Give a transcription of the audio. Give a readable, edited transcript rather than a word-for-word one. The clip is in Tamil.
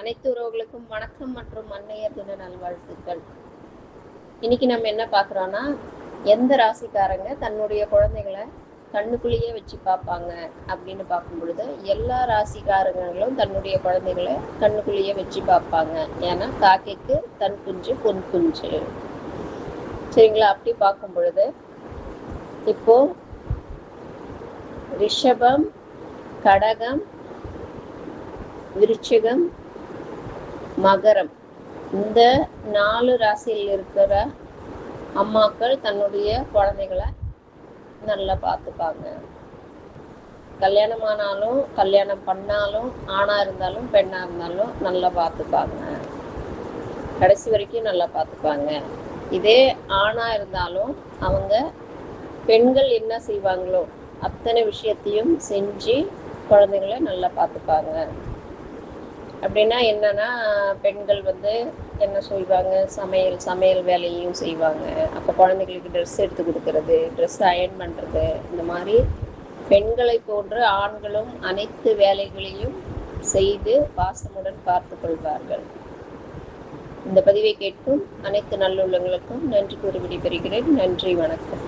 அனைத்து உறவுகளுக்கும் வணக்கம் மற்றும் அன்னையர் தின நல்வாழ்த்துக்கள். இன்னைக்கு நம்ம என்ன பார்க்குறோன்னா, எந்த ராசிக்காரங்க தன்னுடைய குழந்தைகளை கண்ணுக்குள்ளேயே வச்சு பார்ப்பாங்க அப்படின்னு பார்க்கும் பொழுது, எல்லா ராசிக்காரங்களும் தன்னுடைய குழந்தைகளை கண்ணுக்குள்ளேயே வச்சு பார்ப்பாங்க. ஏன்னா காக்கைக்கு தன் குஞ்சு பொன் குஞ்சு. சரிங்களா? அப்படி பார்க்கும் பொழுது இப்போ ரிஷபம், கடகம், விருச்சிகம், மகரம், இந்த 4 ராசியில் இருக்கிற அம்மாக்கள் தன்னுடைய குழந்தைகளை நல்லா பார்த்துப்பாங்க. கல்யாணமானாலும் கல்யாணம் பண்ணாலும் ஆணாக இருந்தாலும் பெண்ணாக இருந்தாலும் நல்லா பார்த்துப்பாங்க. கடைசி வரைக்கும் நல்லா பார்த்துப்பாங்க. இதே ஆணாக இருந்தாலும் அவங்க பெண்கள் என்ன செய்வாங்களோ அத்தனை விஷயத்தையும் செஞ்சு குழந்தைங்களை நல்லா பார்த்துப்பாங்க. அப்படின்னா என்னன்னா, பெண்கள் என்ன செய்வாங்க, சமையல் வேலையும் செய்வாங்க. அப்போ குழந்தைங்களுக்கு ட்ரெஸ் எடுத்து கொடுக்கறது, ட்ரெஸ் அயர்ன் பண்ணுறது, இந்த மாதிரி பெண்களை போன்று ஆண்களும் அனைத்து வேலைகளையும் செய்து பாசமுடன் பார்த்து கொள்வார்கள். இந்த பதிவை கேட்கும் அனைத்து நல்லுள்ளங்களுக்கும் நன்றி கூறி விடைபெறுகிறேன். நன்றி, வணக்கம்.